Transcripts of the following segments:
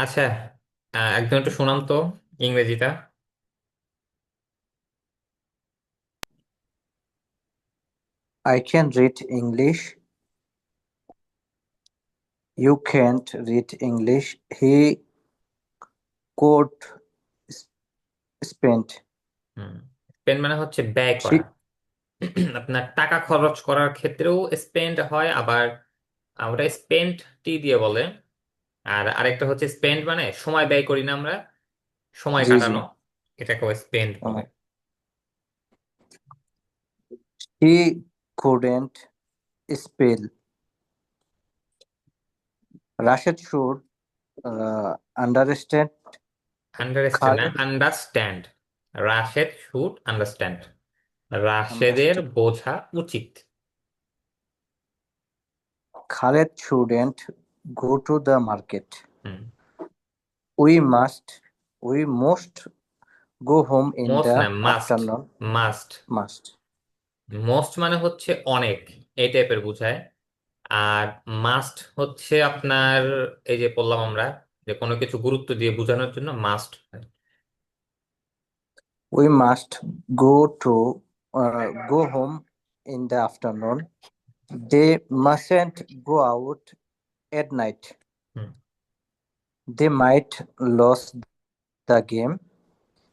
আচ্ছা, একদম একটু শোনাম তো ইংরেজিটা। I can read English. You can't read English. He could spend. Hmm, spend মানে হচ্ছে ব্যয় করা। She, আপনার টাকা খরচ করার ক্ষেত্রেও স্পেন্ড হয়, আবার ওটা স্পেন্ড টি দিয়ে বলে। আর আরেকটা হচ্ছে স্পেন্ড মানে সময় ব্যয় করি না আমরা, সময় জি জি। কাটানো, এটাকে স্পেন্ড বলে। Uh, she couldn't spell. Rashid should understand understand না, Khaled. Understand. Rashed should understand, রাশেদের Understand. বোঝা উচিত। Khaled shouldn't go to the market. হুম, We must. We must go home in most না, the must. afternoon. Must. Must. Most মানে হচ্ছে অনেক, এই টাইপের বোঝায়। আর মাস্ট হচ্ছে আপনার, এই যে বললাম আমরা, যে কোনো কিছু গুরুত্ব দিয়ে বোঝানোর জন্য must. We must go home in the afternoon. They mustn't go out at night. They might lose the game.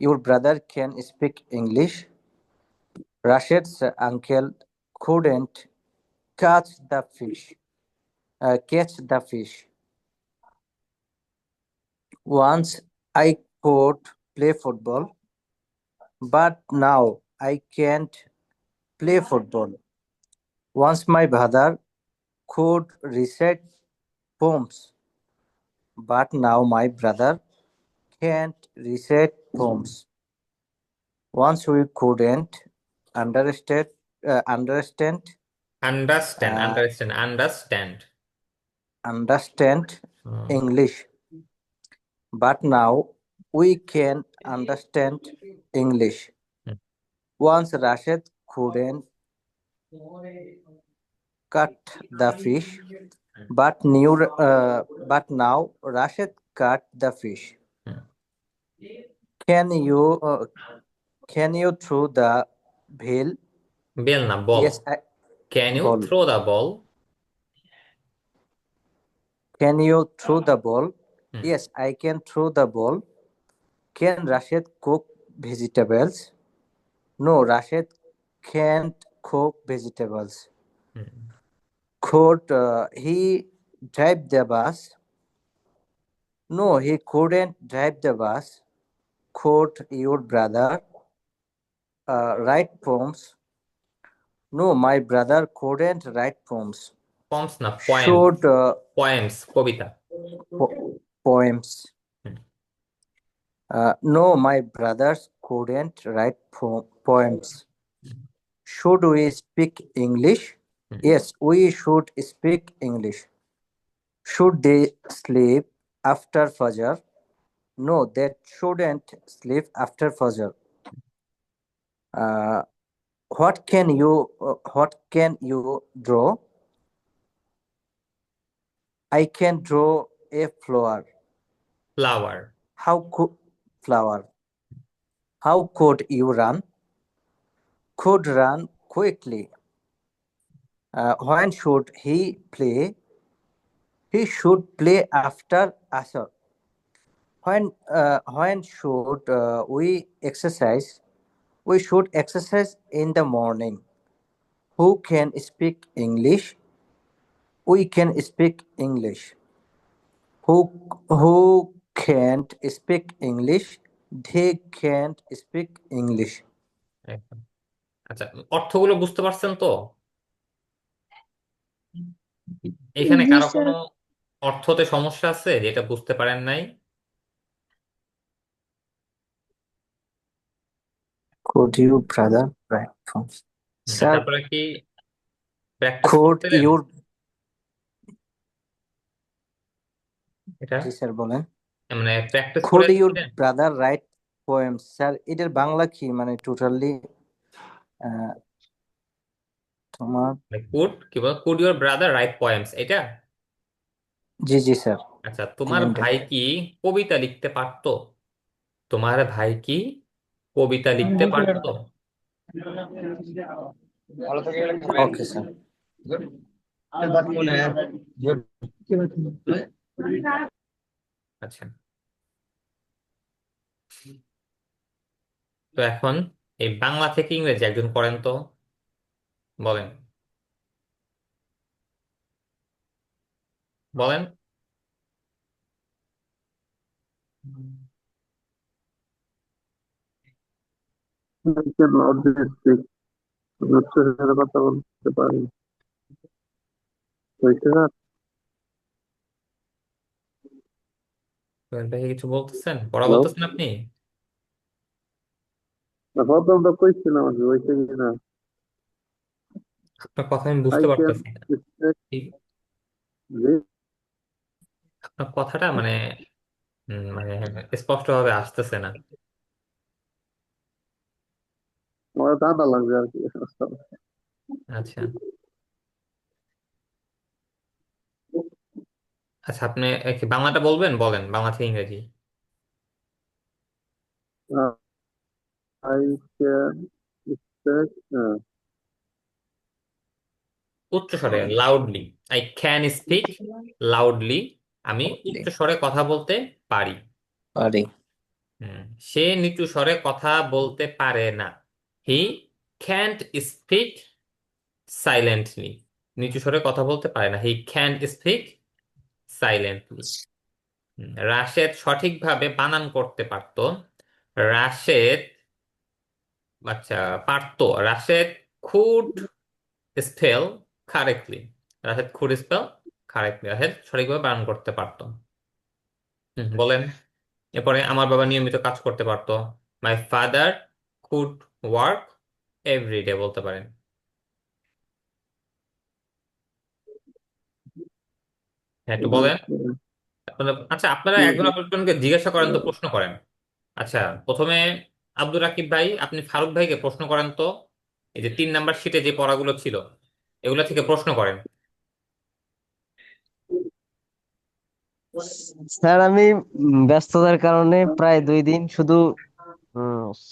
Your brother can speak English. Rashid's uncle couldn't catch the fish. Once I could play football, but now I can't play football. Once my brother could recite poems, but now my brother can't recite poems. Once we couldn't understand understand understand, uh, understand, understand. understand English, but now we can understand English. Once Rashid couldn't cut the fish, but now Rashid cut the fish. Can you throw the veil? Bell না, বল। Yes, I can you ball. Through the ball? Can you throw the ball? Yes, I can throw the ball. Can Rashid cook vegetables? No, Rashid can't cook vegetables. Could he drive the bus? No, he couldn't drive the bus. Could your brother write poems? No, my brother couldn't write poems. Poems না, poem. Should poems, কবিতা। poems? No, my brothers couldn't write poems. Should we speak English? Yes, we should speak English. Should they sleep after Fajr? No, they shouldn't sleep after Fajr. Uh, what can you draw? I can draw a flower. Flower. How could flower? How could you run? Could run quickly. When should he play? He should play after Asr. When should we exercise? We should exercise in the morning. Who can speak English? We can speak English. Who can't speak English? They can't speak English. আচ্ছা, অর্থগুলো বুঝতে পারছেন তো? এখানে জি কারো sir. কোনো অর্থতে সমস্যা আছে যেটা বুঝতে পারেন নাই? Could you brother write poems? আচ্ছা, Sir, আপনারা কি প্র্যাকটিস could করছিলেন your এটা? জি স্যার বলেন। মানে প্র্যাকটিস Could your করেছিলেন? brother write poems? স্যার এটার বাংলা কি মানে টোটালি তোমার কুড কি বল, could your brother write poems, এটা? जी जी सर। আচ্ছা, তোমার Talented। ভাই কি কবিতা লিখতে পারতো? তোমার ভাই কি কবিতা লিখতে পারতো? Okay sir. আচ্ছা, তো এখন এই বাংলা থেকে ইংরেজি একজন করেন তো, বলেন, বলেন। অবজেক্টিভ উচ্চের সাথে কথা বলতে পারি হয়েছে না। সোহেল ভাই কিছু বলতেছেন, পড়া হ্যালো, বলতেছেন আপনি? প্রথমটা কইছিলাম আমি হয়েছে কিনা। আপনার কথা আমি আই বুঝতে ক্যান পারতেছি না। এক্সপেক্ট ঠিক, যে আপনার কথাটা মানে মানে স্পষ্টভাবে আসতেছে না। আমার ঠান্ডা লাগবে আর কি। আচ্ছা, আচ্ছা, আপনি কি বাংলাটা বলবেন, বলেন বাংলা থেকে ইংরেজি। আই ক্যান এক্সপেক্ট উচ্চ স্বরে, loudly. I can speak loudly. আমি উচ্চ স্বরে কথা বলতে পারি। अरे। হুম, সে নিচু স্বরে কথা বলতে পারে না। হি ক্যান্ট স্পিক সাইলেন্টলি। নিচু স্বরে কথা বলতে পারে না, হি ক্যান্ট স্পিক সাইলেন্টলি। রাশেদ সঠিকভাবে বানান করতে পারতো। রাশেদ, আচ্ছা, পারতো। Rashed could spell correctly. Rashed could spell correctly. Rashed সঠিকভাবে বানান করতে পারতো। বলেন। এরপরে আমার বাবা নিয়মিত কাজ করতে পারতো। My father could work every day বলতে পারেন। হ্যাঁ, একটু বলেন। আচ্ছা, আপনারা একজন অপরজনকে জিজ্ঞাসা করেন তো, প্রশ্ন করেন। আচ্ছা, প্রথমে আব্দুর রাকিব ভাই, আপনি ফারুক ভাইকে প্রশ্ন করেন তো। এই যে 3 নাম্বার শিটে যে পড়াগুলো ছিল, এগুলো থেকে প্রশ্ন করেন। স্যার আমি ব্যস্ততার কারণে প্রায় 2 দিন শুধু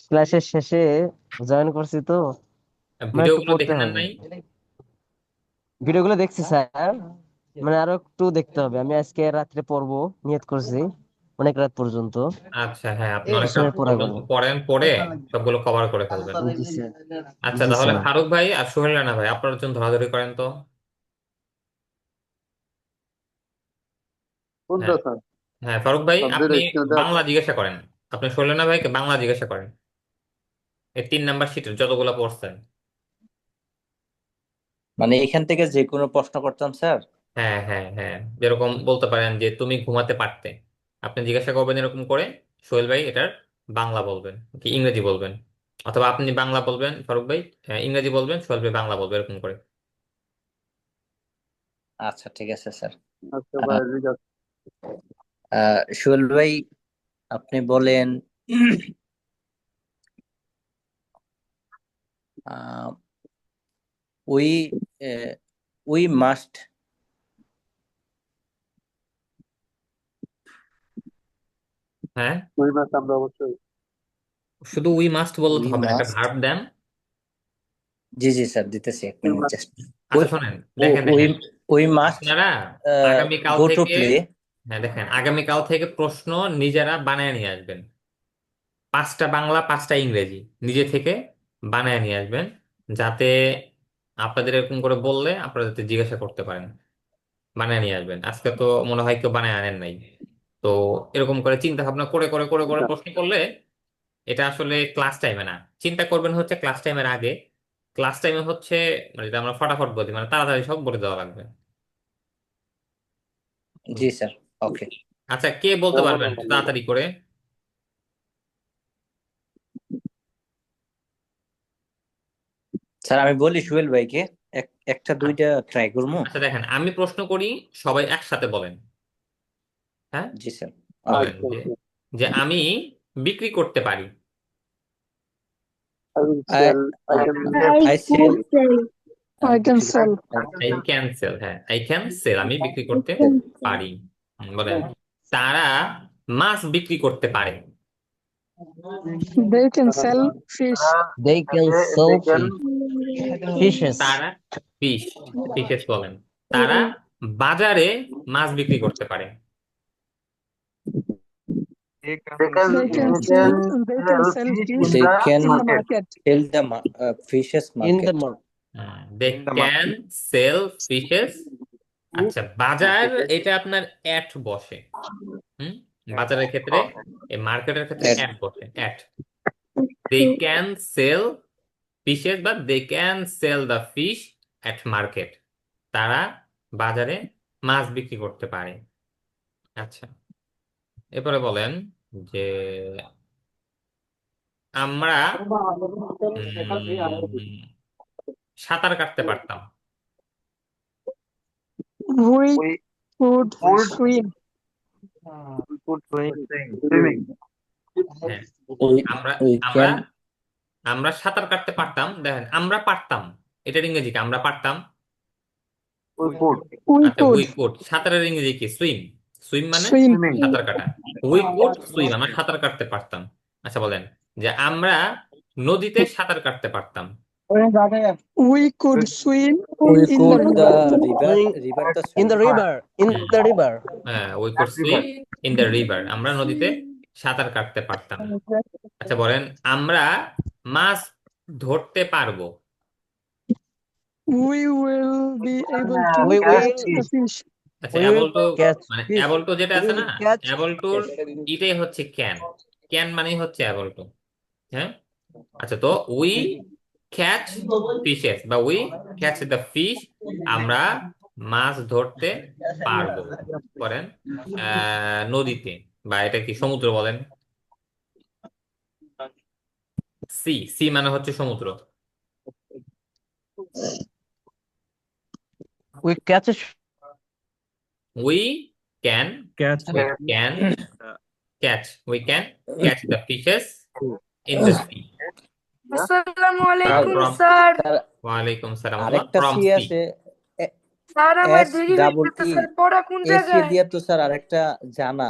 ক্লাসের শেষে জয়েন করছি তো, মানে একটু ভিডিওগুলো পড়তে দেখে নেন হবে। নাই? ভিডিওগুলো দেখছি স্যার, মানে আরো একটু দেখতে হবে। আমি আজকে রাত্রে পড়বো, নিয়ত করছি অনেক রাত পর্যন্ত আচ্ছা, হ্যাঁ, আপনি অনেক রাত কোশ্চেনের পড়াগুলো। পর্যন্ত পড়েন, পড়ে সবগুলো কভার করে ফেলবেন। জি স্যার। আচ্ছা, জি তাহলে স্যার। ফারুক ভাই আর সোহেল রানা ভাই, আপনার জন্য ধরাধরি করেন তো। কোনটা হ্যাঁ, স্যার? হ্যাঁ, ফারুক ভাই শব্দের আপনি স্কেলটা বাংলা জিজ্ঞাসা করেন। আপনি সোহেল রানা ভাইকে বাংলা জিজ্ঞাসা করেন, এই 3 নাম্বার শিটের যতগুলো পড়ছেন। মানে এখান থেকে যে কোনো প্রশ্ন করতাম স্যার। হ্যাঁ, হ্যাঁ, হ্যাঁ, যেরকম বলতে পারেন যে তুমি ঘুমাতে পারতে, আপনি জিজ্ঞাসা করবেন এরকম করে। সোহেল ভাই এটার বাংলা বলবেন কি ইংরেজি বলবেন, অথবা আপনি বাংলা বলবেন ফারুক ভাই, ইংরেজি বলবেন, সোহেল ভাই বাংলা বলবে, এরকম করে। আচ্ছা ঠিক আছে স্যার। আচ্ছা আহ, ভাই জিজ্ঞাসা। সোহেল ভাই আপনি বলেন উই উই মাস্ট হ্যাঁ, ওই ম্যাচ আমরা অবশ্যই। শুধু উই মাস্ট বললে তো উই হবে না, একটা মাস্ট ভার্ব দেন। জি জি স্যার দিতেছি, এক ওই মিনিট ম্যাচ জাস্ট। আচ্ছা, শোনেন, দেখেন, উই দেখেন, উই মাস্ট আপনারা আগামীকাল গো টু থেকে, প্লে। হ্যাঁ, দেখেন, আগামীকাল থেকে প্রশ্ন নিজেরা বানায় নিয়ে আসবেন। 5টা বাংলা, 5টা ইংরেজি নিজে থেকে বানায় নিয়ে আসবেন, যাতে আপনাদের এরকম করে বললে আপনারা যাতে জিজ্ঞাসা করতে পারেন। বানায় নিয়ে আসবেন, আজকে তো মনে হয় কেউ বানায় আনেন নাই। তো এরকম করে চিন্তা ভাবনা করে করে করে করে প্রশ্ন করলে এটা আসলে ক্লাস টাইমে না। চিন্তা করবেন হচ্ছে ক্লাস টাইমের আগে। ক্লাস টাইমে হচ্ছে মানে যেটা আমরা ফটাফট বলি, মানে তাড়াতাড়ি সব বলে দেওয়া লাগবে। হুম। জি স্যার। ওকে আচ্ছা, কে বলতে পারবেন একটু তাড়াতাড়ি করে? স্যার আমি বলি সোহেল ভাইকে একটা আ- দুইটা ট্রাই করবো। আচ্ছা, দেখেন, আমি প্রশ্ন করি, সবাই একসাথে বলেন। হ্যাঁ, জি স্যার। ওকে। বলেন আচ্ছা যে ওকে। যে আমি বিক্রি করতে পারি। I will I sell. I can I sell I can sell. I can sell, হ্যাঁ আই ক্যান সেল, আমি বিক্রি করতে পারি। বলেন তারা মাছ বিক্রি করতে পারে। They can sell fish. They can sell fishes. তারা ফিশেস বলেন। তারা বাজারে মাছ বিক্রি করতে পারে। They can They can sell fish They can in the market. sell the fishes In the market. They can sell fishes. আচ্ছা বাজার এটা আপনার অ্যাট বসে। বাজারের ক্ষেত্রে, এই মার্কেটের ক্ষেত্রে At. অ্যাট বসে, at. They can sell fishes বা they can sell the fish at market. তারা বাজারে মাছ বিক্রি করতে পারে। আচ্ছা এরপরে বলেন যে আমরা সাঁতার কাটতে পারতাম। We could swim. swimming. হ্যাঁ We আমরা we আমরা can আমরা সাঁতার কাটতে পারতাম। দেখেন আমরা পারতাম, এটার ইংরেজি কি? আমরা পারতাম। We could We আচ্ছা উই could কুড, সাঁতারের ইংরেজি কি? সুইম। সুইম মানে swim. সাঁতার কাটা। উই কুড সুইম, আমরা সাঁতার কাটতে পারতাম। আচ্ছা বলেন যে আমরা নদীতে সাঁতার কাটতে পারতাম। We could swim we in could the the river. river the In the swim. river. In Hmm. the river. হ্যাঁ we could swim in the river, আমরা নদীতে সাঁতার কাটতে পারতাম। আচ্ছা বলেন আমরা মাছ ধরতে পারবো। We will be able to We catch will the fish. আচ্ছা we able will to, catch মানে fish. অ্যাবল টু যেটা We আছে will না, catch অ্যাবল টুর এটাই হচ্ছে ক্যান। ক্যান মানেই হচ্ছে অ্যাবল টু। হ্যাঁ আচ্ছা তো উই ক্যাচ ফিশেস বা উই ক্যাচ দ্য ফিশ, আমরা মাছ ধরতে পারবো। করেন নদীতে, বা এটা কি সমুদ্র বলেন। সি মানে হচ্ছে সমুদ্র। we catch a we can catch we can catch the fishes in the sea আসসালামু আলাইকুম from স্যার। ওয়ালাইকুম সালাম আরেকটা from সি sea। আছে স্যার আমার এস দেরি হয়ে ডাবল যেতে ই স্যার, পড়া কোন এসি জায়গায়? দিয়ে তো স্যার আরেকটা জানা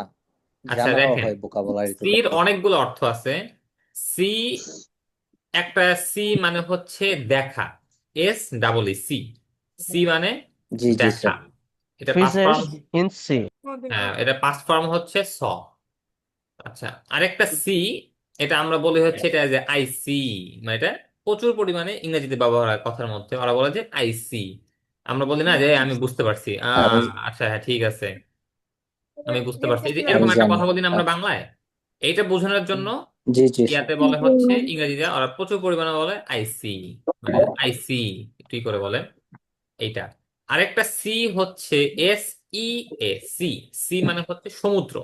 আচ্ছা জানাও দেখেন হয় ভোকাবুলারিতে সির অনেকগুলো অর্থ আছে। সি, একটা সি মানে হচ্ছে দেখা, S double E C. C মানে জি জি দেখা। স্যার এটা past form, fishes in sea. হ্যাঁ এটা পাস্ট ফর্ম হচ্ছে স। আচ্ছা আরেকটা সি, এটা আমরা বলি হচ্ছে এটা যে আই সি, মানে এটা প্রচুর পরিমাণে ইংরেজিতে ব্যবহার হয় কথার মধ্যে। ওরা বলে যে আই সি, আমরা বলি না যে আমি বুঝতে পারছি। আমি আচ্ছা হ্যাঁ ঠিক আছে আমি বুঝতে পারছি। এই যে আমি এরকম একটা জানি কথা বলি না আমরা বাংলায়, এইটা বোঝানোর জন্য জি জি স্যার ইয়াতে বলে হচ্ছে ইংরেজিতে, ওরা প্রচুর পরিমাণে বলে আই সি, মানে আই সি তুই করে বলে এইটা। আরেকটা সি হচ্ছে S E A C. C মানে হচ্ছে সমুদ্র,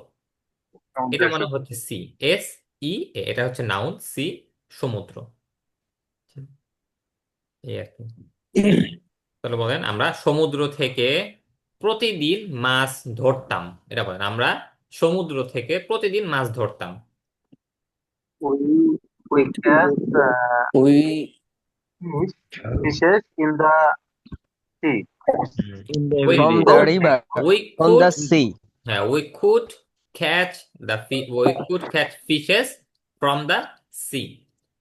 এটা মানে হচ্ছে সি। এস ই এ এটা হচ্ছে নাউন, সি সমুদ্র। এই আর কি। তাহলে বলেন আমরা সমুদ্র থেকে প্রতিদিন মাছ ধরতাম। এটা বলেন আমরা সমুদ্র থেকে প্রতিদিন মাছ ধরতাম। we catch we fishes in the sea. We From could- the river. we On the could- sea. হ্যাঁ we could catch fishes from the sea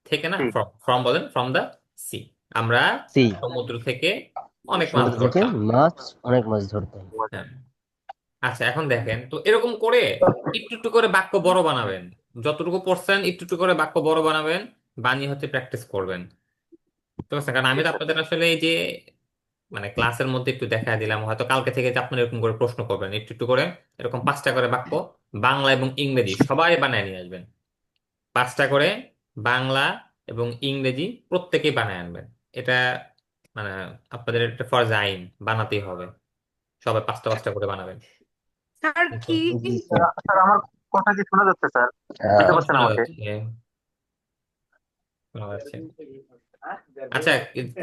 থেকে না, from বলেন from the sea, আমরা Sea. সমুদ্র থেকে অনেক মাছ সমুদ্র থেকে ধরতাম। মাছ, অনেক মাছ ধরতাম। হ্যাঁ। আচ্ছা এখন দেখেন তো এরকম করে একটু একটু করে বাক্য বড় বানাবেন। যতটুকু পড়ছেন একটু একটু করে বাক্য বড় বানাবেন, বানিয়ে হচ্ছে প্র্যাকটিস করবেন। ঠিক আছে, কারণ আমি তো আপনাদের আসলে এই যে মানে ক্লাসের মধ্যে একটু দেখা দিলাম, হয়তো কালকে থেকে যে আপনারা এরকম করে প্রশ্ন করবেন, একটু একটু করে এরকম 5টা করে বাক্য বাংলা এবং ইংরেজি সবাই বানায় নিয়ে আসবেন। 5টা করে বাংলা এবং ইংরেজি প্রত্যেকেই বানায় আনবেন। এটা মানে আপনাদের একটা ফরজ আইন, বানাতেই হবে। সবাই 5টা করে বানাবেন। স্যার কি স্যার আমার কথা কি শোনা যাচ্ছে স্যার? বুঝতে পারছেন শোনা আমাকে? যাচ্ছে, শোনা যাচ্ছে। আচ্ছা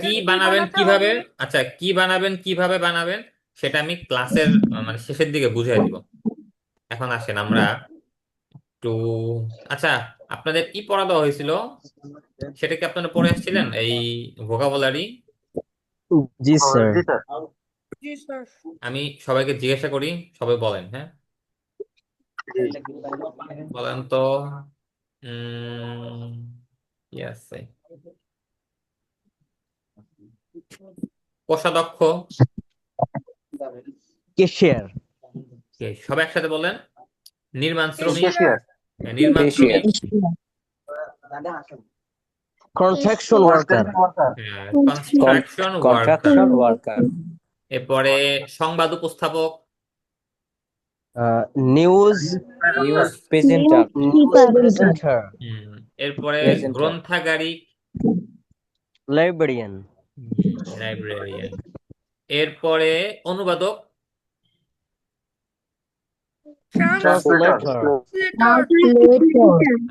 কি বানাবেন কিভাবে, আচ্ছা কি বানাবেন কিভাবে বানাবেন সেটা আমি ক্লাসের মানে শেষের দিকে বুঝিয়ে দিব। এখন আসেন আমরা একটু, আচ্ছা আপনাদের কি পড়া দেওয়া হয়েছিল সেটা কি আপনারা পড়ে আসছিলেন? এই ভোকাবুলারি জি স্যার। জি স্যার আমি সবাইকে জিজ্ঞাসা করি, সবাই বলেন, হ্যাঁ বলেন তো। কি আছে? কোষাধ্যক্ষ। কেশিয়ার। সবাই একসাথে বলেন। নির্মাণ শ্রমিক। কেশিয়ার নির্মাণ Cashier. শ্রমিক। Construction worker. Construction worker. Contraction worker. এরপরে সংবাদ উপস্থাপক। News News presenter. প্রেজেন্টার। হুম, এরপরে Presenter. গ্রন্থাগারিক। লাইব্রেরিয়ান। লাইব্রেরিয়ান। এরপরে অনুবাদক। ট্রান্সলেটর। হ্যাঁ,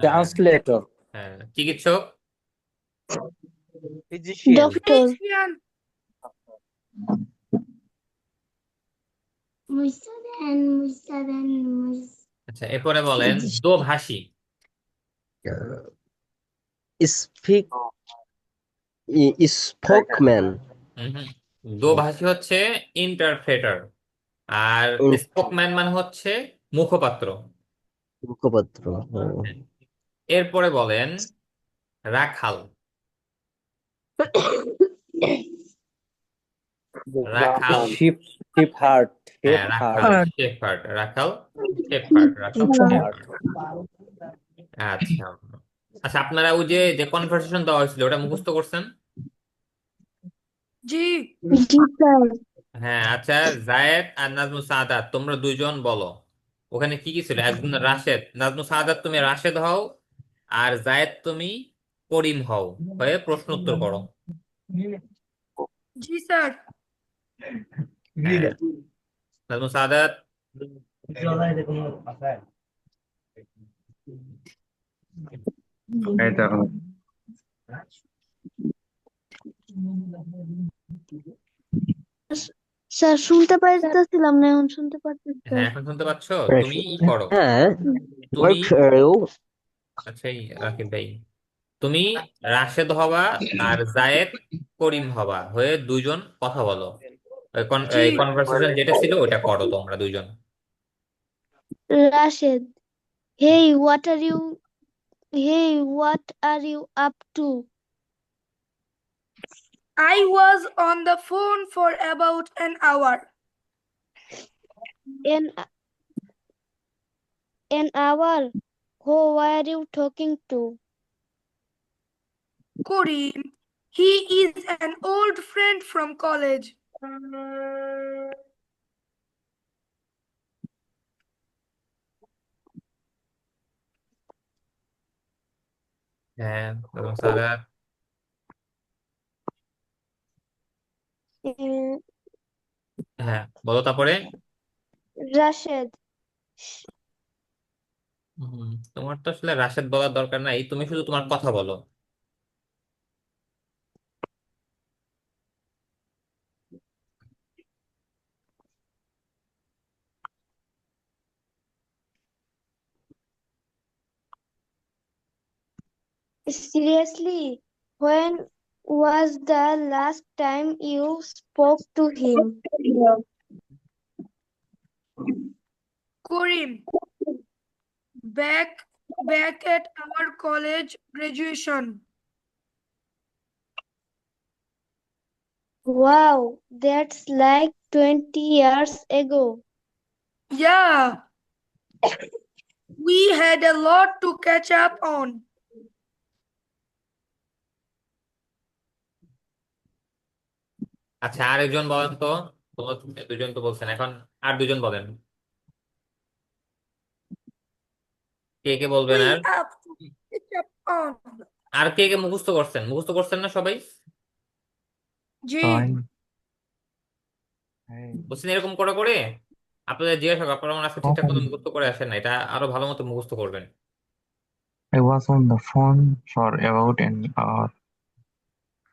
Translator. চিকিৎসক। ফিজিশিয়ান। ফিজিশিয়ান আচ্ছা, এরপরে বলেন দোভাষী। Speak spokesman. হুম, দোভাষী হচ্ছে ইন্টারপ্রেটার, আর স্পোকম্যান মানে হচ্ছে মুখপাত্র। মুখপাত্র। হ্যাঁ। এরপরে বলেন রাখাল। রাখাল। Shepherd. হ্যাঁ, রাখাল Shepherd. শেফার্ড। রাখাল শেফার্ড। রাখাল Shepherd. শেফার্ড। আচ্ছা আচ্ছা, আপনারা ওই যে যে কনভারসেশন দেওয়া হয়েছিল ওটা মুখস্থ করছেন? জি হ্যাঁ, আচ্ছা। জায়েদ আর নাজমুল সাদাত, তোমরা দুইজন বলো ওখানে কি কি ছিল। একজন রাশেদ, নাজমুল সাদাত তুমি রাশেদ হও, আর জায়েদ তুমি করিম হও, হয়ে প্রশ্ন উত্তর করো। জি স্যার হ্যাঁ, নাজমুল সাদাত। স্যার শুনতে পাইতেছিলাম না, এখন শুনতে পারতেছি হ্যাঁ, স্যার। এখন শুনতে পাচ্ছ? তুমি ই করো, হ্যাঁ, তুমি। ওয়েট। আচ্ছা, এই রাকিব ভাই, তুমি রাশেদ হবা আর জায়েদ করিম হবা, হয়ে দুইজন কথা বলো। জি কনভারসেশন যেটা ছিল ওটা করো তোমরা দুইজন। Rashed, hey what are you up to? I was on the phone for about an hour. An hour? Who were you talking to? Kareem, he is an old friend from college. হ্যাঁ, এবং Saadat. Uh, হ্যাঁ, বলো তারপরে। রাশেদ, তোমার তো আসলে রাশেদ বলার দরকার নাই, তুমি শুধু তোমার কথা বলো। seriously, when was the last time you spoke to him? Kareem, back at our college graduation. Wow, that's like 20 years ago. Yeah, we had a lot to catch up on. আচ্ছা, আরেকজন বলেন তো। তোমরা দুজন তো বলছেন, এখন আর দুজন বলেন। কে কে বলবেন? We R have to catch up on. আর কে কে মুখস্থ করছেন? মুখস্থ করছেন না সবাই? জি বলছেন এরকম করে করে আপনাদের জিজ্ঞাসা করো, আপনারা মনে হয় আজকে ঠিকঠাক মতো মুখস্থ করে আসেন না, এটা আরো ভালো মতো মুখস্থ করবেন। I was on the phone for about an hour.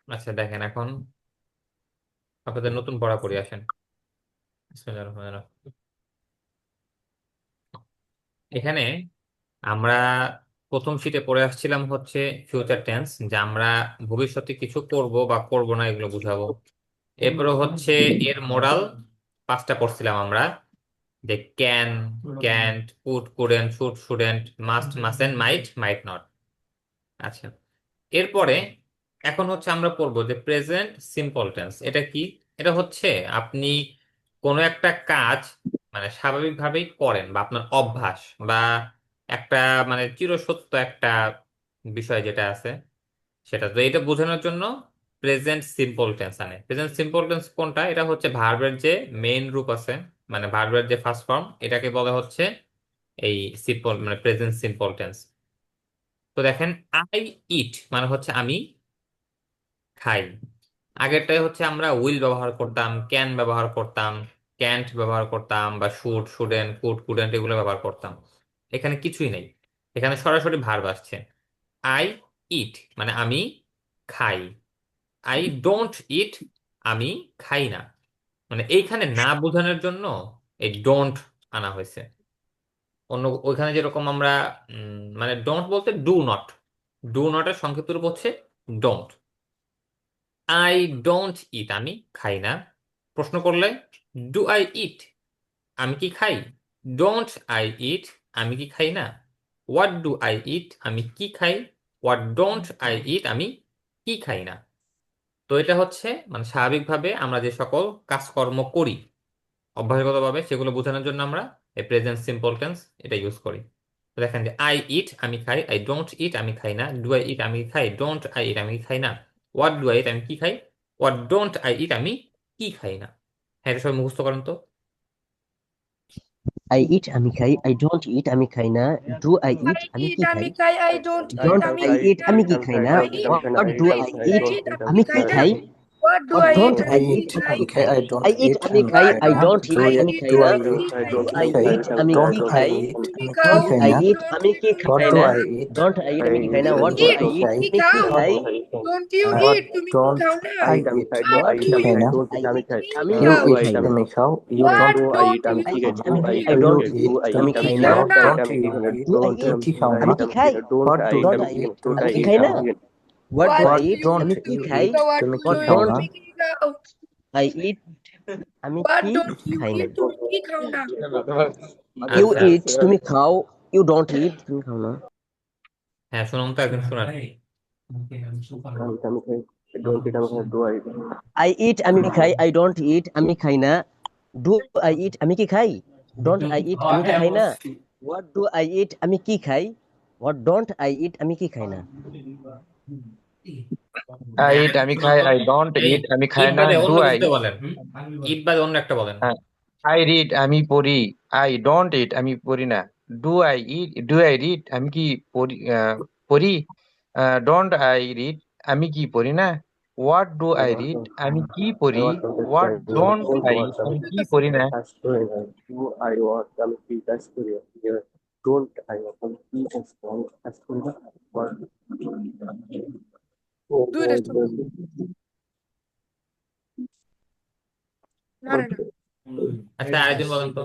আচ্ছা, দেখেন এখন আপনাদের নতুন পড়া পড়ে আসেন। বিসমিল্লাহির রহমানির রহিম। এখানে আমরা প্রথম শীটে পড়ে আসছিলাম হচ্ছে ফিউচার টেন্স, যে আমরা ভবিষ্যতে কিছু করব বা করব না এগুলো বুঝাবো। এরপরে হচ্ছে এর মোরাল 5টা পড়ছিলাম আমরা, যে can, can't, could, couldn't, should, shouldn't, must, mustn't, might, might not. আচ্ছা, এরপরে এখন হচ্ছে আমরা পড়বো যে প্রেজেন্ট সিম্পল টেন্স। এটা কি? এটা হচ্ছে আপনি কোনো একটা কাজ মানে স্বাভাবিকভাবেই করেন, বা আপনার অভ্যাস, বা একটা মানে চিরসত্য একটা বিষয় যেটা আছে সেটা। তো এটা বোঝানোর জন্য প্রেজেন্ট সিম্পল টেন্স আনে। প্রেজেন্ট সিম্পল টেন্স কোনটা? এটা হচ্ছে ভার্বের যে মেইন রূপ আছে, মানে ভার্বের যে ফার্স্ট ফর্ম, এটাকে বলা হচ্ছে এই সিম্পল মানে প্রেজেন্ট সিম্পল টেন্স। তো দেখেন, আই ইট মানে হচ্ছে আমি খাই। আগেরটাই হচ্ছে আমরা উইল ব্যবহার করতাম, ক্যান ব্যবহার করতাম, ক্যান্ট ব্যবহার করতাম, বা শুড, শুডেন্ট, কুড, কুডেন্ট এগুলো ব্যবহার করতাম। এখানে কিছুই নেই, এখানে সরাসরি ভার্ব আসছে। আই ইট মানে আমি খাই। আই ডোন্ট ইট আমি খাই না। মানে এইখানে না বোঝানোর জন্য এই ডোন্ট আনা হয়েছে। অন্য ওইখানে যেরকম আমরা মানে ডোন্ট বলতে ডু নট, ডু নটের সংক্ষিপ্ত রূপ হচ্ছে ডোন্ট। আই ডোন্ট ইট আমি খাই না। প্রশ্ন করলে ডু আই ইট আমি কি খাই? ডোন্ট আই ইট আমি কি খাই না? হোয়াট ডু আই ইট আমি কি খাই? হোয়াট ডোন্ট আই ইট আমি কি খাই না? তো এটা হচ্ছে মানে স্বাভাবিকভাবে আমরা যে সকল কাজকর্ম করি অভ্যাসগতভাবে, সেগুলো বোঝানোর জন্য আমরা এই প্রেজেন্ট সিম্পল টেন্স এটা ইউজ করি। তো দেখেন যে আই ইট আমি খাই, আই ডোন্ট ইট আমি খাই না, ডু আই ইট আমি খাই, ডোন্ট আই ইট আমি খাই না, হোয়াট ডু আই ইট আমি কি খাই, হোয়াট ডোন্ট আই ইট আমি কি খাই না। হ্যাঁ, এটা সবাই মুখস্থ করেন তো। আই ইট আমি খাই, আই ডোন্ট ইট আমি খাই না, ডু আই ইট I আমি eat, কি খাই, আমি খাই, I don't eat, ডোন্ট আমি আই খাই ইট না। আমি কি খাই না, I eat, what do I I eat eat, আমি আমি কি খাই না। খাই, What do what I don't eat? I I আমি ইট eat, খাই আমি খাই, না। I don't I eat eat, আমি আমি খাই, খাই আই না। ডোন্ট Do ইট I, আমি I খাই do না, I don't eat, eat, I I do don't I eat, খাই, ইট আমি আমি খাই কি don't না। I খাই, eat, তুমি আমি খাও, কি ডোন্ট খাই আই না? you ইট don't আমি eat, কি তুমি খাই What খাও do না, না। I eat? Don't I eat আমি কি খাই না, You what do eat, I তুমি ইট কি আমি কি খাও? খাই, Don't you What eat, তুমি কি don't খাও না? I eat? What আমি do কি খাই you না? eat? আই তুমি ইট কি আমি You খাও? eat, তুমি খাও, you What don't don't you I খাও ইট না। আমি খাই, আই You ডোন্ট eat, তুমি আমি তুমি কি খাই কি না, খাও খাও, না? don't you eat, do I তুমি ইট কি খাও না? আমি কি খাই, What do don't you I eat, eat তুমি আমি কি কি খাই খাও? না, what do What I What it do you আমি don't eat? কি you তুমি কি খাই, eat, খাও? What তুমি do কি you হোয়াট খাও eat? না? ডোন্ট তুমি কি খাও? আই ইট আমি What কি don't you খাই না, eat? তুমি কি খাও না? ইউ আচ্ছা, ইট তুমি খাও, ইউ ডোন্ট ইট তুমি খাও না, হ্যাঁ শুনুন তো, একদিন শুনেন। আই ইট আমি খাই, আই ডোন্ট ইট আমি খাই না, ডু আই ইট আমি কি খাই, ডোন্ট আই ইট আমি কি খাই না, হোয়াট ডু আই ইট আমি কি খাই, হোয়াট ডোন্ট আই ইট আমি কি খাই না, I হ্যাঁ eat, আমি শুনুন খাই, তো, I don't এই eat, আমি খাই ইট না, বাদে do অন্য I কিছু eat? বলেন, ইট বাদে অন্য একটা বলেন। হ্যাঁ, I read, আমি পড়ি, I don't eat, আমি পড়ি না, do I eat, do I read, আমি কি পড়ি, পড়ি, don't I read, আমি কি পড়ি না, what do I read, আমি কি পড়ি, what don't I, আমি কি পড়ি না। Do it stop. না রে না। আচ্ছা, আরেকদিন বলেন তো।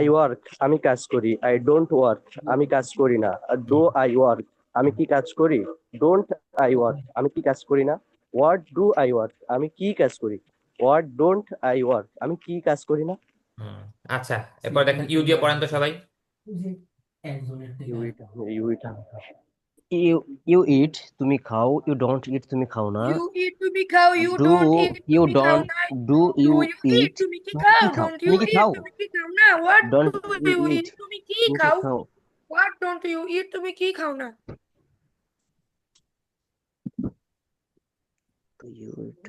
I work, আমি কাজ করি। I don't work, আমি কাজ করি না। Do I work, আমি কি কাজ করি? Don't I work, আমি কি কাজ করি না? What do I work, আমি কি কাজ করি? What don't I work, আমি কি কাজ করি না? হুম, আচ্ছা, এরপর দেখেন ইউ দিয়ে পড়েন তো সবাই। ইউ ইউ ইট তুমি খাও, ইউ ডোন্ট ইট তুমি খাও না, You eat, তুমি খাও। You do don't eat, you তুমি খাও ডোন্ট না। Do Do you you eat? Eat তুমি কি তুমি খাও? কি খাও, Don't তুমি you কি eat? খাও, তুমি কি খাও না? What don't do you you eat eat? তুমি কি তুমি কি খাও? খাও, What don't you eat? তুমি কি খাও না? You eat,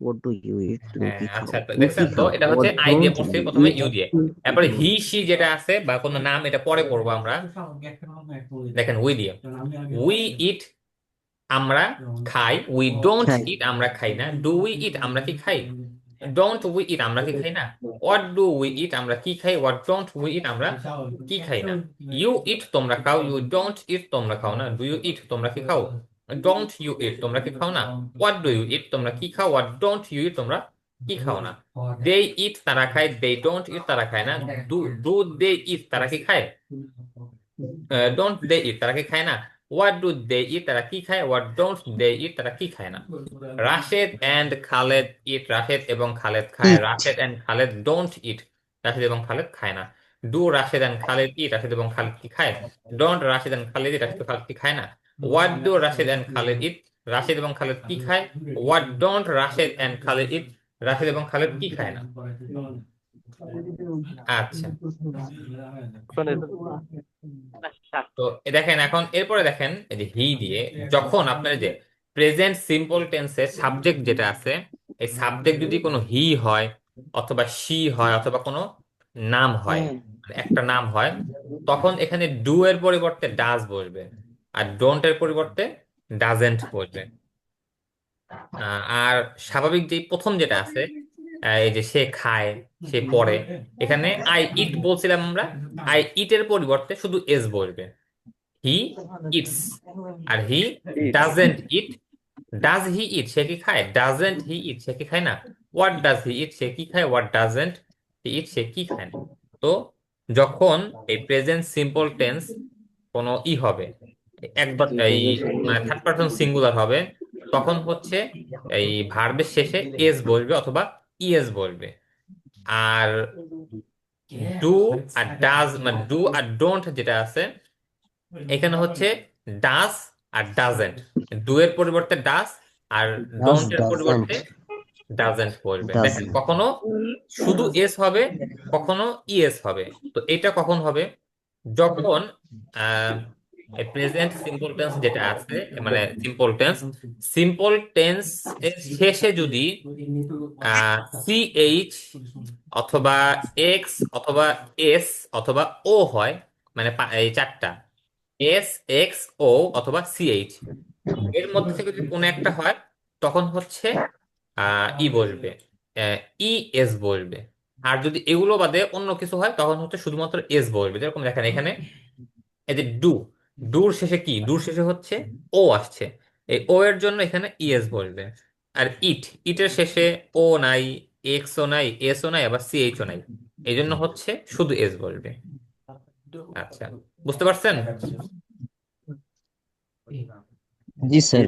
what do you eat তুমি হ্যাঁ কি খাও, আচ্ছা, তো তুমি কি দেখছেন তো, খাও, এটা হচ্ছে হোয়াট আই দিয়ে ডোন্ট পড়ছি ইউ প্রথমে, ইট, ইউ দিয়ে। তারপরে হি সি যেটা আছে বা কোনো নাম, এটা পরে পড়বো আমরা। দেখেন উই দিয়ে, উই ইট আমরা খাই, উই ডোন্ট হ্যাঁ ইট আমরা খাই না, ডু উই ইট আমরা কি খাই, ডোন্ট উই ইট আমরা কি খাই না, হোয়াট ডু উই ইট আমরা কি খাই, হোয়াট ডোন্ট উই ইট আমরা কি খাই না। ইউ ইট তোমরা খাও, ইউ ডোন্ট ইট তোমরা খাও না, ডু ইউ ইট তোমরা কি খাও, ডোন্ট ইউ ইট তোমরা কি খাও না, হোয়াট ডু ইউ ইট তোমরা কি খাও, হোয়াট ডোন্ট ইউ ইট তোমরা কি খাও না। দে ইট তারা খায়, দে ডোন্ট ইট তারা খায় না, ডু ডু দে ইট তারা কি খায়, ডোন্ট দে ইট তারা কি খায় না, হোয়াট ডু দে ইট, তারা কি খায়। হোয়াট ডোন্ট দে ইট, তারা কি খায় না। রাশেদ অ্যান্ড খালেদ ইট, রাশেদ এবং খালেদ খায়। Eat. Rashed and Khaled don't eat, Rashed এবং খালেদ খায় না। Do Rashed and Khaled eat, Rashed এবং খালেদ কি খায়। Don't Rashed and Khaled eat, Rashed এবং খালেদ কি খায় না। What do Rashed and Khaled eat, Rashed এবং খালেদ কি খায়। What don't Rashed and Khaled eat, Rashed এবং খালেদ কি খায় না। আচ্ছা, তো দেখেন এখন এরপরে দেখেন এই যে হি দিয়ে, যখন আপনার যে প্রেজেন্ট সিম্পল টেন্সের সাবজেক্ট যেটা আছে, এই সাবজেক্ট যদি কোনো হি হয় অথবা শি হয় অথবা কোনো নাম হয়, মানে একটা নাম হয়, তখন এখানে ডু এর পরিবর্তে ডাজ বসবে, আর ডোন্ট এর পরিবর্তে ডাজেন্ট বসবে। আর স্বাভাবিক যে প্রথম যেটা আছে, এই যে সে খায়, সে পড়ে, এখানে আই ইট বলছিলাম আমরা, আই ইট এর পরিবর্তে শুধু এস বসবে। হি ইটস, আর he doesn't eat. Does he eat, সে কি খায়। ডাজেন্ট হি ইট, সে কি খায় না। হোয়াট ডাজ হি ইট, সে কি খায়। হোয়াট ডাজেন্ট হি ইট, সে কি খায় না। তো যখন এই প্রেজেন্ট সিম্পল টেন্স কোনো হবে, একবার এই মানে থার্ড পারসন সিঙ্গুলার হবে, তখন হচ্ছে এই ভার্বের শেষে এস বসবে অথবা ইএস বসবে। আর ডু আর ডাজ, মানে ডু আর ডোন্ট যেটা আছে, এখানে হচ্ছে ডাজ আর ডাজেন্ট। ডু এর পরিবর্তে ডাজ, আর Does, ডোন্ট এর doesn't. পরিবর্তে ডাজেন্ট বলবে। দেখেন Doesn't. কখনো শুধু এস হবে, কখনো ইএস হবে। তো এটা কখন হবে, যখন প্রেজেন্ট সিম্পল টেন্স যেটা আছে, মানে সিম্পল টেন্স এর শেষে যদি সিএইচ অথবা এক্স অথবা এস অথবা ও হয়, মানে এই চারটা এস, এক্স, ও অথবা সিএইচ, এর মধ্যে থেকে যদি কোনো একটা হয়, তখন হচ্ছে ই বলবে, ই এস বলবে। আর যদি এগুলো বাদে অন্য কিছু হয়, তখন হচ্ছে শুধুমাত্র এস বলবে। যেরকম দেখেন এখানে এই যে ডুর শেষে কি, ডুর শেষে হচ্ছে ও আসছে, এই ও এর জন্য এখানে ইএস বলবে। আর ইটের শেষে ও নাই, এক্স ও নাই, এস ও নাই, আবার সিএইচ ও নাই, এই জন্য হচ্ছে শুধু এস বলবে। আচ্ছা, বুঝতে পারছেন। জি স্যার।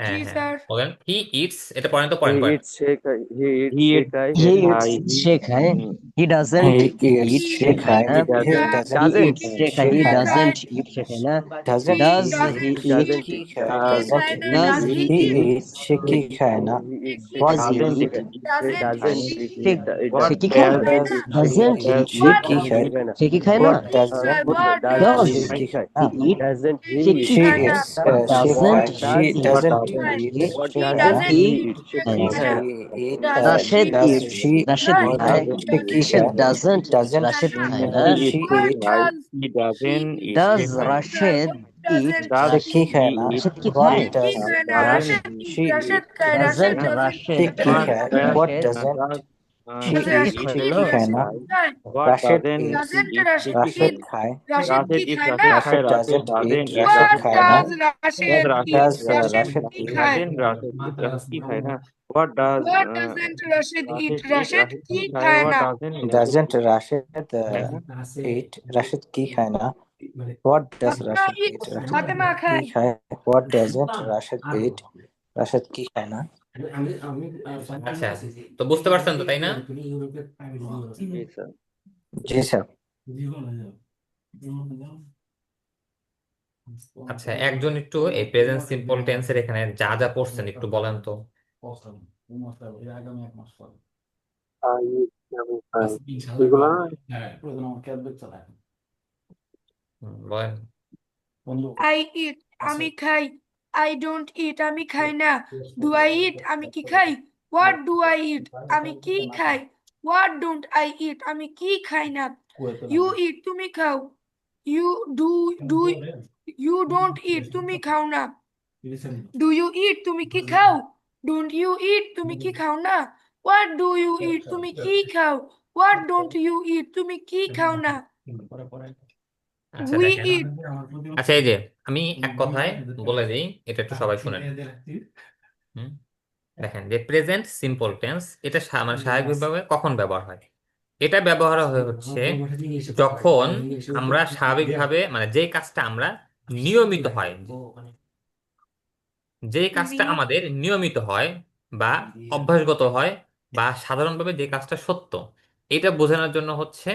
হ্যাঁ জি হ্যাঁ, স্যার। বলেন হি ইটস, এটা পড়েন তো, পড়েন He পড়েন। eats, সে খায়, he eats, He say eats, খায়, He I eats, সে খায়। He doesn't He eats, eat, সে সে খায় খায়। না। he He doesn't, doesn't Doesn't, eat, সে খায়। সে He খায় না। doesn't eat, সে খায় না। Doesn't Does eat, he he eat, doesn't কি eat, খায়। হি Doesn't খায় না, eat, does does he he he it, eat, eats, সে কি খায় না। he eats, say What does খায়, he সে eat, খায়, সে doesn't doesn't, he say say what সে কি হি খায়। does খায় does না। it, Doesn't does eat, say he, what কি সে খায়। খায় না, সে কি খায় না। What হি doesn't খায়, what Does does say he কি খায় he না। eat, doesn't he say eat, কি She খায় না। খায়। eats, What সে doesn't খায়। he He eat, what doesn't doesn't খায়। eat, what সে হি খায় না। doesn't doesn't he he eat, সে ইট, কি eat, খায় না, She eat, doesn't Rashid it, does eats, she, Rashid what খায়। doesn't সে he কি eat, Rashid খায়। doesn't, Doesn't Rashid খায় খায় না। না। he eat, she what eat, right? Does He he doesn't eat, Does সে খায় না। Rashid eat, ডাজেন্ট সে কি Rashid, খায় He না। eats, Rashid কি What খায়। হি does খায় না, Rush Rashed she Rashed eat, খায়, রাশেদ doesn't ডাজেন্ট Rashid সে কি what eat, খায়। does What Rashid doesn't does she does eat, Rashed কি রাশেদ সে খায় ইট, কি না। খায় রাশেদ না। কি খায়। what Rashid doesn't eats, doesn't eat, সে রাশেদ কি খায় Rashid ইট, না। খায়। রাশেদ কি Rashid eats, খায় না। Rashid খায়, Rashid Rashid doesn't eat, doesn't eat, Rashid what Rashid খায় খায় না। না। Does Does Rashed Rashid it, Does Rashed Rashid কি eat, খায়। doesn't Rashid eat, Rashid কি খায় না। What does what doesn't Rashed it, Rashid eat, Rashed Rashid কি কি খায়। খায় What না। doesn't Rashid doesn't Rashid খায় না। eat, Rashid কি খায় না। What does Fatema Rashid eat, it's, Rashid Fatema কি খায়। খায়। What doesn't Rashid eat, Rashid কি খায় না। আচ্ছা, তো বুঝতে পারছেন তো, তাই না। জি স্যার। জি স্যার। আচ্ছা, একজন একটু এই প্রেজেন্ট সিম্পল টেন্সের এখানে যা যা পড়ছেন একটু বলেন তো। I eat, আমি খাই, এগুলো না? বলেন। আই ইট, আমি খাই। আই ডোন্ট ইট, আমি খাই না। ডু আই ইট, আমি কি খাই। হোয়াট ডু আই ইট, আমি কি খাই। হোয়াট ডোন্ট আই ইট, আমি কি খাই না। ইউ ইট, তুমি খাও। You do do you don't eat, তুমি খাও না। ডু ইউ ইট, তুমি কি খাও। ডোন্ট ইউ ইট, তুমি কি খাও না। হোয়াট ডু ইউ ইট, তুমি কি খাও। হোয়াট ডোন্ট ইউ ইট, তুমি কি খাও না। আচ্ছা উই দেখেন, ইট, আচ্ছা এই যে আমি এক কথায় বলে দিই, এটা একটু সবাই শুনেন। হুম, দেখেন যে প্রেজেন্ট সিম্পল টেন্স এটা মানে স্বাভাবিকভাবে কখন ব্যবহার হয়। এটা ব্যবহার হচ্ছে যখন আমরা স্বাভাবিকভাবে, মানে যে কাজটা আমরা নিয়মিত হয়, যে কাজটা নিয়ম আমাদের নিয়মিত হয় বা অভ্যাসগত হয় বা সাধারণভাবে যে কাজটা সত্য, এটা বোঝানোর জন্য হচ্ছে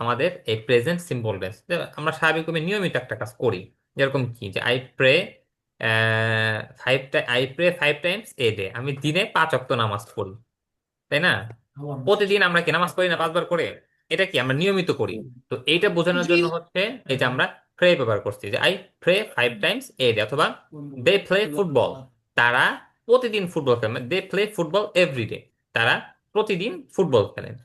আমাদের এই প্রেজেন্ট সিম্পল টেন্স। আমরা স্বাভাবিকভাবে নিয়মিত একটা কাজ করি, যেরকম কি যে I pray 5 times a day, আমি দিনে 5 ওয়াক্ত নামাজ পড়ি, তাই না? প্রতিদিন আমরা কি নামাজ পড়ি না 5 বার করে? এটা কি আমরা নিয়মিত করি? তো এইটা বোঝানোর জি জন্য হচ্ছে এই যে আমরা প্রে ব্যবহার করছি, যে I pray 5 times a day, অথবা দে প্লে ফুটবল, তারা প্রতিদিন ফুটবল খেলেন, they play football every day, তারা প্রতিদিন ফুটবল খেলেন।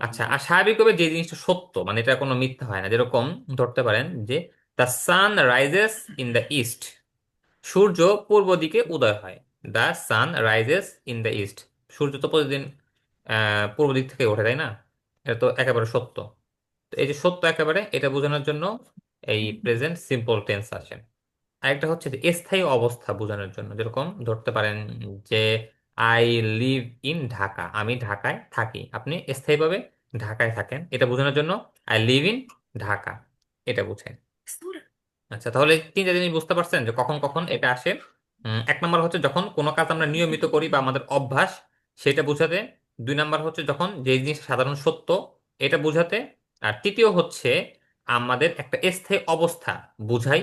আচ্ছা, আর স্বাভাবিকভাবে যে জিনিসটা সত্য, মানে এটা কোনো মিথ্যা হয় না, যেরকম ধরতে পারেন যে the sun rises in the east, সূর্য পূর্ব দিকে উদয় হয়। The sun rises in the east, সূর্য তো প্রতিদিন পূর্ব দিক থেকে ওঠে, তাই না? এটা তো একেবারে সত্য। তো এই যে সত্য একেবারে, এটা বোঝানোর জন্য এই প্রেজেন্ট সিম্পল টেন্স আসে। আরেকটা হচ্ছে যে স্থায়ী অবস্থা বোঝানোর জন্য, যেরকম ধরতে পারেন যে আই লিভ ইন ঢাকা, আমি ঢাকায় থাকি, আপনি স্থায়ীভাবে ঢাকায় থাকেন, এটা বোঝানোর জন্য আই লিভ ইন ঢাকা, এটা বুঝেন। আচ্ছা, তাহলে তিনটা জিনিস বুঝতে পারছেন যে কখন কখন এটা আসে। এক নম্বর হচ্ছে যখন কোনো কাজ আমরা নিয়মিত করি বা আমাদের অভ্যাস, সেটা বোঝাতে। দুই নাম্বার হচ্ছে যখন যে জিনিস সাধারণ সত্য, এটা বোঝাতে। আর তৃতীয় হচ্ছে আমাদের একটা স্থায়ী অবস্থা বুঝাই,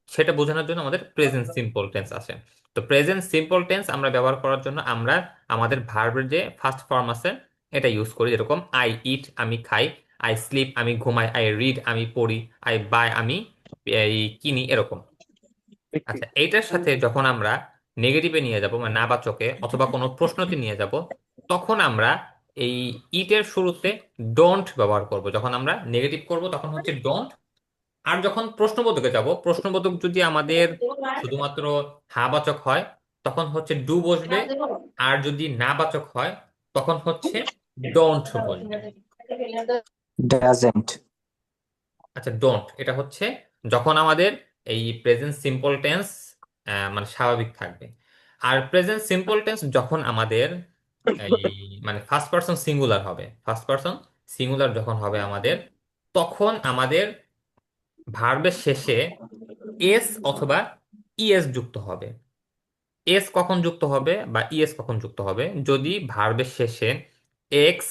সেটা বোঝানোর জন্য আমাদের প্রেজেন্ট সিম্পল টেন্স আসে। তো প্রেজেন্ট সিম্পল টেন্স আমরা ব্যবহার করার জন্য আমরা আমাদের ভার্বের যে ফার্স্ট ফর্ম আছে এটা ইউজ করি, যেরকম আই ইট, আমি খাই, আই স্লিপ, আমি ঘুমাই, আই রিড, আমি পড়ি, আই বাই, আমি এই কিনি, এরকম। আচ্ছা, এইটার সাথে যখন আমরা নেগেটিভে নিয়ে যাব, মানে নাবাচকে অথবা কোনো প্রশ্নতে নিয়ে যাব, তখন আমরা এই ইটের শুরুতে ডোন্ট ব্যবহার করব। যখন আমরা নেগেটিভ করব তখন হচ্ছে ডোন্ট। আর যখন প্রশ্নবোধকে যাব, প্রশ্নবোধক যদি আমাদের শুধুমাত্র হ্যাঁ বাচক হয় তখন হচ্ছে ডু বসবে, আর যদি না বাচক হয় তখন হচ্ছে ডোন্ট বসবে। doesn't, আচ্ছা, ডোন্ট এটা হচ্ছে যখন আমাদের এই প্রেজেন্ট সিম্পল টেন্স মানে স্বাভাবিক থাকবে। আর প্রেজেন্ট সিম্পল টেন্স যখন আমাদের এই মানে ফার্স্ট পারসন সিঙ্গুলার হবে, ফার্স্ট পারসন সিঙ্গুলার যখন হবে আমাদের, তখন আমাদের ভার্বের শেষে এস অথবা ইএস যুক্ত হবে। এস কখন যুক্ত হবে বা ইএস কখন যুক্ত হবে? যদি ভার্বের শেষে এক্স,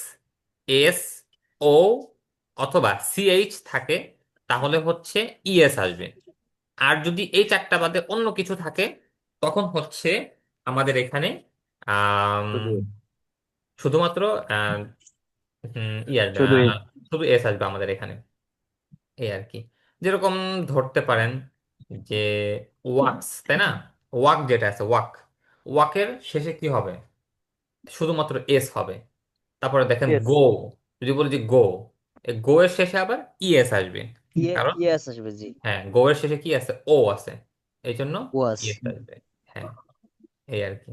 এস, ও অথবা সিএইচ থাকে, তাহলে হচ্ছে ইএস আসবে। আর যদি এই চারটা বাদে অন্য কিছু থাকে, তখন হচ্ছে আমাদের এখানে আম, শুধুমাত্র আহ, ই আসবে, শুধু শুধু এস আসবে আমাদের এখানে, এই আর কি। যেরকম ধরতে পারেন যে ওয়াক্স, তাই না? ওয়াক যেটা আছে, ওয়াকের শেষে কি হবে? শুধুমাত্র এস হবে। তারপরে দেখেন ইয়েস, গো, যদি বলি যে গো, গো এর শেষে আবার ইএস আসবে, কারণ ইয়েস আসবে জি, হ্যাঁ গো এর শেষে কি আছে? ও আছে, এই জন্য ওয়াস। ইএস আসবে। হ্যাঁ, এই আর কি।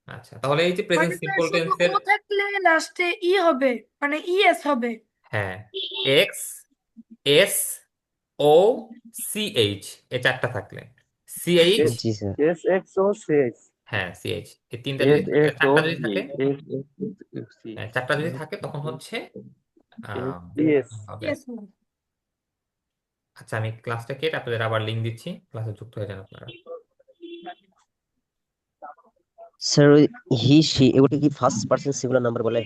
আচ্ছা, তাহলে এই যে প্রেজেন্ট মানে সিম্পল শুধু ও টেন্সের, থাকলে লাস্টে ই হবে, মানে ইএস হবে। হ্যাঁ, এক্স, এস, ও, সিএইচ, এই চারটা থাকলে, সিএইচ, জি স্যার। এস এক্স ও সিএইচ হ্যাঁ সিএইচ, এই তিনটা যদি এস থাকে, এক্স ও চারটা যদি থাকে, এস এক্স সি হ্যাঁ চারটা যদি থাকে তখন হচ্ছে এস আহ, ইএস হবে। ইয়েস হবে। আচ্ছা, আমি ক্লাসটা কেটে আপনাদের আবার লিঙ্ক দিচ্ছি, ক্লাসে যুক্ত হয়ে যান আপনারা। স্যার হি সি এগুলো কি ফার্স্ট পার্সন সিঙ্গুলার নাম্বার বলে?